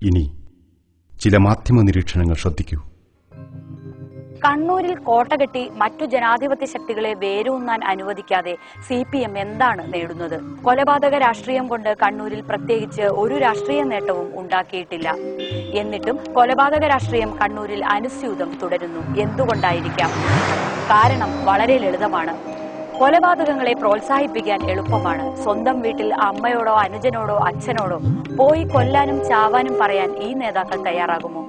ഇനി ചില മാധ്യമ നിരീക്ഷണങ്ങൾ ശ്രദ്ധിക്കൂ. കണ്ണൂരിൽ കോട്ടകെട്ടി മറ്റു ജനാധിപത്യ ശക്തികളെ വേരൂന്നാൻ അനുവദിക്കാതെ CPM എന്താണ് നേടുന്നത്? കൊലപാതക രാഷ്ട്രീയം കൊണ്ട് കണ്ണൂരിൽ പ്രത്യേകിച്ച് ഒരു രാഷ്ട്രീയ നേട്ടവും ഉണ്ടാക്കിയിട്ടില്ല. എന്നിട്ടും കൊലപാതക രാഷ്ട്രീയം കണ്ണൂരിൽ അനുസ്യൂതം തുടരുന്നു. എന്തുകൊണ്ടായിരിക്കാം? കാരണം വളരെ ലളിതമാണ്. കൊലപാതകങ്ങളെ പ്രോത്സാഹിപ്പിക്കാൻ എളുപ്പമാണ്. സ്വന്തം വീട്ടിൽ അമ്മയോടോ അനുജനോടോ അച്ഛനോടോ പോയി കൊല്ലാനും ചാവാനും പറയാൻ ഈ നേതാക്കൾ തയ്യാറാകുമോ?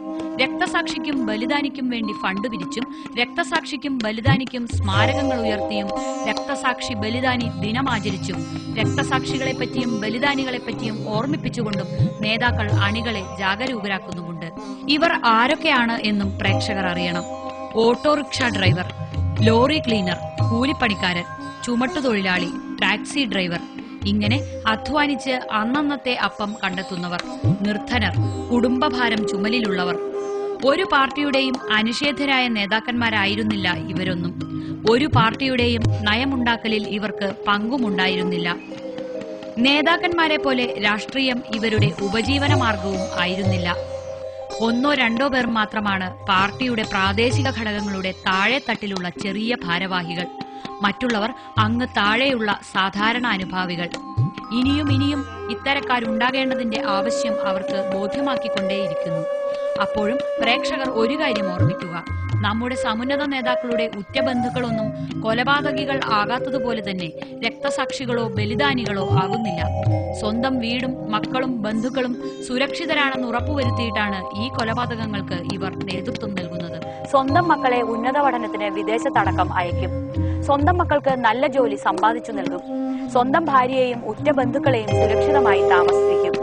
രക്തസാക്ഷിക്കും ബലിദാനിക്കും വേണ്ടി ഫണ്ട് പിരിച്ചും രക്തസാക്ഷിക്കും ബലിദാനിക്കും സ്മാരകങ്ങൾ ഉയർത്തിയും രക്തസാക്ഷി ബലിദാനി ദിനം ആചരിച്ചും രക്തസാക്ഷികളെപ്പറ്റിയും ബലിദാനികളെപ്പറ്റിയും ഓർമ്മിപ്പിച്ചുകൊണ്ടും നേതാക്കൾ അണികളെ ജാഗരൂകരാക്കുന്നുമുണ്ട്. ഇവർ ആരൊക്കെയാണ് എന്നും പ്രേക്ഷകർ അറിയണം. ഓട്ടോറിക്ഷ ഡ്രൈവർ, ലോറി ക്ലീനർ, കൂലിപ്പണിക്കാരൻ, ചുമട്ടുതൊഴിലാളി, ടാക്സി ഡ്രൈവർ, ഇങ്ങനെ അധ്വാനിച്ച് അന്നന്നത്തെ അപ്പം കണ്ടെത്തുന്നവർ, നിർധനർ, കുടുംബഭാരം ചുമലിലുള്ളവർ. ഒരു പാർട്ടിയുടെയും അനിഷേധ്യരായ നേതാക്കന്മാരായിരുന്നില്ല ഇവരൊന്നും. ഒരു പാർട്ടിയുടെയും നയമുണ്ടാക്കലിൽ ഇവർക്ക് പങ്കുമുണ്ടായിരുന്നില്ല. നേതാക്കന്മാരെ പോലെ രാഷ്ട്രീയം ഇവരുടെ ഉപജീവന മാർഗവും ആയിരുന്നില്ല. ഒന്നോ രണ്ടോ പേർ മാത്രമാണ് പാർട്ടിയുടെ പ്രാദേശിക ഘടകങ്ങളുടെ താഴെത്തട്ടിലുള്ള ചെറിയ ഭാരവാഹികൾ. മറ്റുള്ളവർ അങ്ങ് താഴെയുള്ള സാധാരണ അനുഭാവികൾ. ഇനിയും ഇനിയും ഇത്തരക്കാരുണ്ടാകേണ്ടതിന്റെ ആവശ്യം അവർക്ക് ബോധ്യമാക്കിക്കൊണ്ടേയിരിക്കുന്നു. അപ്പോഴും പ്രേക്ഷകർ ഒരു കാര്യം ഓർമ്മിക്കുക: നമ്മുടെ സമുന്നത നേതാക്കളുടെ ഉറ്റബന്ധുക്കളൊന്നും കൊലപാതകികൾ ആകാത്തതുപോലെ തന്നെ രക്തസാക്ഷികളോ ബലിദാനികളോ ആകുന്നില്ല. സ്വന്തം വീടും മക്കളും ബന്ധുക്കളും സുരക്ഷിതരാണെന്ന് ഉറപ്പുവരുത്തിയിട്ടാണ് ഈ കൊലപാതകങ്ങൾക്ക് ഇവർ നേതൃത്വം നൽകുന്നത്. സ്വന്തം മക്കളെ ഉന്നത പഠനത്തിന് വിദേശത്തടക്കം അയക്കും. സ്വന്തം മക്കൾക്ക് നല്ല ജോലി സമ്പാദിച്ചു നൽകും. സ്വന്തം ഭാര്യയെയും ഉറ്റ ബന്ധുക്കളെയും സുരക്ഷിതമായി താമസിപ്പിക്കും.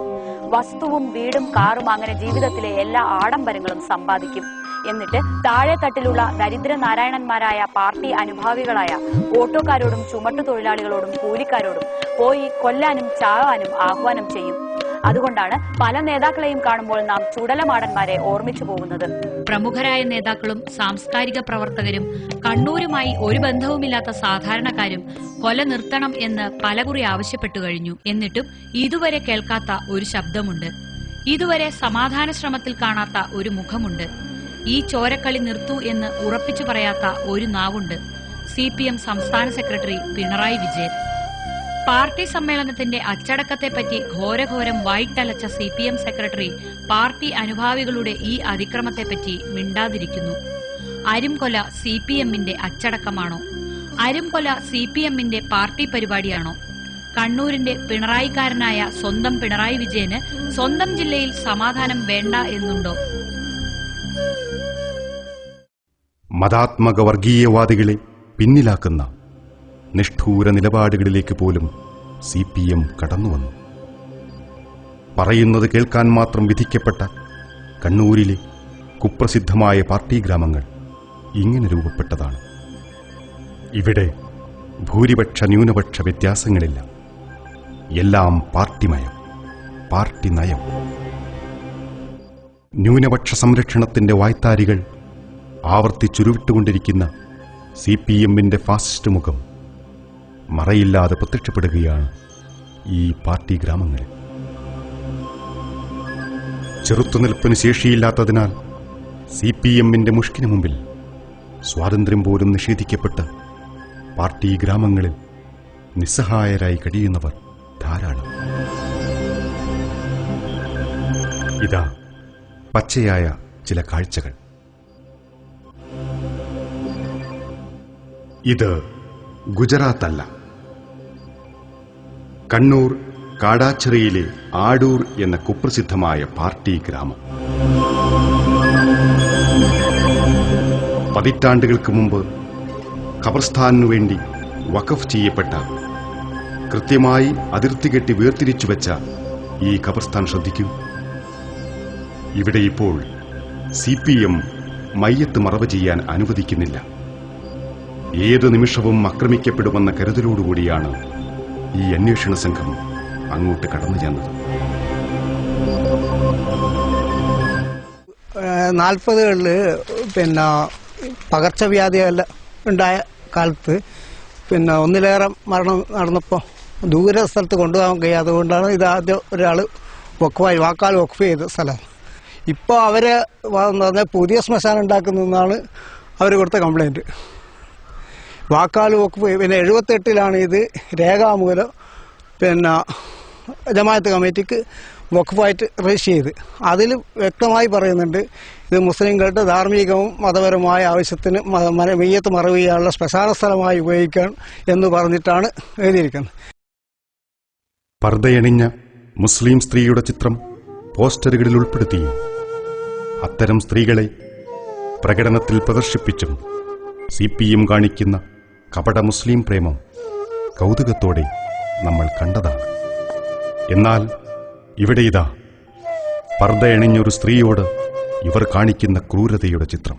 വസ്തുവും വീടും കാറും അങ്ങനെ ജീവിതത്തിലെ എല്ലാ ആഡംബരങ്ങളും സമ്പാദിക്കും. എന്നിട്ട് താഴെത്തട്ടിലുള്ള ദരിദ്രനാരായണന്മാരായ പാർട്ടി അനുഭാവികളായ ഓട്ടോക്കാരോടും ചുമട്ടുതൊഴിലാളികളോടും കൂലിക്കാരോടും പോയി കൊല്ലാനും ചാവാനും ആഹ്വാനം ചെയ്യും. അതുകൊണ്ടാണ് പല നേതാക്കളെയും കാണുമ്പോൾ നാം ചുടലമാടന്മാരെ ഓർമ്മിച്ചു പോകുന്നത്. പ്രമുഖരായ നേതാക്കളും സാംസ്കാരിക പ്രവർത്തകരും കണ്ണൂരുമായി ഒരു ബന്ധവുമില്ലാത്ത സാധാരണക്കാരും കൊല നിർത്തണം എന്ന് പലകുറി ആവശ്യപ്പെട്ടു കഴിഞ്ഞു. എന്നിട്ടും ഇതുവരെ കേൾക്കാത്ത ഒരു ശബ്ദമുണ്ട്. ഇതുവരെ സമാധാന ശ്രമത്തിൽ കാണാത്ത ഒരു മുഖമുണ്ട്. ഈ ചോരക്കളി നിർത്തൂ എന്ന് ഉറപ്പിച്ചു പറയാത്ത ഒരു നാവുണ്ട്. CPM സംസ്ഥാന സെക്രട്ടറി പിണറായി വിജയൻ. പാർട്ടി സമ്മേളനത്തിന്റെ അച്ചടക്കത്തെപ്പറ്റി ഘോരഘോരം വായിട്ടലച്ച CPM സെക്രട്ടറി പാർട്ടി അനുഭാവികളുടെ ഈ അതിക്രമത്തെപ്പറ്റി മിണ്ടാതിരിക്കുന്നു. അരുംകൊല CPMന്റെ അച്ചടക്കമാണോ? അരുംകൊല CPMന്റെ പാർട്ടി പരിപാടിയാണോ? കണ്ണൂരിന്റെ പിണറായിക്കാരനായ സ്വന്തം പിണറായി വിജയന് സ്വന്തം ജില്ലയിൽ സമാധാനം വേണ്ട എന്നുണ്ടോ? മതാത്മക വർഗീയവാദികളെ പിന്നിലാക്കുന്ന നിഷ്ഠൂര നിലപാടുകളിലേക്ക് പോലും CPM കടന്നുവന്നു. പറയുന്നത് കേൾക്കാൻ മാത്രം വിധിക്കപ്പെട്ട കണ്ണൂരിലെ കുപ്രസിദ്ധമായ പാർട്ടി ഗ്രാമങ്ങൾ ഇങ്ങനെ രൂപപ്പെട്ടതാണ്. ഇവിടെ ഭൂരിപക്ഷ ന്യൂനപക്ഷ വ്യത്യാസങ്ങളില്ല. എല്ലാം പാർട്ടിമയം, പാർട്ടി നയം. ന്യൂനപക്ഷ സംരക്ഷണത്തിന്റെ വായ്ത്താരികൾ ആവർത്തിച്ചുരുവിട്ടുകൊണ്ടിരിക്കുന്ന CPMന്റെ ഫാസിസ്റ്റ് മുഖം മറയില്ലാതെ പ്രത്യക്ഷപ്പെടുകയാണ് ഈ പാർട്ടി ഗ്രാമങ്ങളിൽ. ചെറുത്തുനിൽപ്പിന് ശേഷിയില്ലാത്തതിനാൽ CPMന്റെ മുഷ്കിന് മുമ്പിൽ സ്വാതന്ത്ര്യം പോലും നിഷേധിക്കപ്പെട്ട പാർട്ടി ഗ്രാമങ്ങളിൽ നിസ്സഹായരായി കഴിയുന്നവർ ധാരാളം. ഇതാ പച്ചയായ ചില കാഴ്ചകൾ. ഇത് ഗുജറാത്തല്ല. കണ്ണൂർ കാടാച്ചിറയിലെ ആടൂർ എന്ന കുപ്രസിദ്ധമായ പാർട്ടി ഗ്രാമം. പതിറ്റാണ്ടുകൾക്ക് മുമ്പ് ഖബർസ്ഥാനു വേണ്ടി വഖഫ് ചെയ്യപ്പെട്ട, കൃത്യമായി അതിർത്തി കെട്ടി വേർതിരിച്ചുവെച്ച ഈ ഖബർസ്ഥാൻ ശ്രദ്ധിക്കൂ. ഇവിടെ ഇപ്പോൾ CPM മയ്യത്ത് മറവ് ചെയ്യാൻ അനുവദിക്കുന്നില്ല. ഏതു നിമിഷവും ആക്രമിക്കപ്പെടുമെന്ന കരുതലോടുകൂടിയാണ് ഈ അന്വേഷണ സംഘം അങ്ങോട്ട് കടന്നു ചെന്നത്. 40കളിൽ പകർച്ചവ്യാധിയെല്ലാം ഉണ്ടായ കാലത്ത് ഒന്നിലേറെ മരണം നടന്നപ്പോൾ ദൂര സ്ഥലത്ത് കൊണ്ടുപോകാൻ കഴിയാതെ കൊണ്ടാണ് ഇത് ആദ്യം ഒരാൾ വാക്കാൽ വഖഫ് ചെയ്ത സ്ഥലം. ഇപ്പോൾ അവരെ പറഞ്ഞാൽ പുതിയ ശ്മശാനം ഉണ്ടാക്കുന്നതെന്നാണ് അവർ കൊടുത്ത കംപ്ലൈൻറ്റ്. വാക്കാൽ വകുപ്പ് പിന്നെ 78-ലാണ് ഇത് രേഖാമൂലം പിന്നെ ജമാഅത്ത് കമ്മിറ്റിക്ക് വഖഫായിട്ട് രജിസ്റ്റർ ചെയ്ത്. അതിൽ വ്യക്തമായി പറയുന്നുണ്ട് ഇത് മുസ്ലിങ്ങളുടെ ധാർമ്മികവും മതപരമായ ആവശ്യത്തിന് മെയ്യത്ത് മറവ് ചെയ്യാനുള്ള ശ്മശാന സ്ഥലമായി ഉപയോഗിക്കാൻ എന്ന് പറഞ്ഞിട്ടാണ് എഴുതിയിരിക്കുന്നത്. പർദ്ദയണിഞ്ഞ മുസ്ലിം സ്ത്രീയുടെ ചിത്രം പോസ്റ്ററുകളിൽ ഉൾപ്പെടുത്തിയും അത്തരം സ്ത്രീകളെ പ്രകടനത്തിൽ പ്രദർശിപ്പിച്ചും CPM കാണിക്കുന്ന കപട മുസ്ലിം പ്രേമം കൗതുകത്തോടെ നമ്മൾ കണ്ടതാണ്. എന്നാൽ ഇവിടെ ഇതാ പർദ്ദയണിഞ്ഞൊരു സ്ത്രീയോട് ഇവർ കാണിക്കുന്ന ക്രൂരതയുടെ ചിത്രം.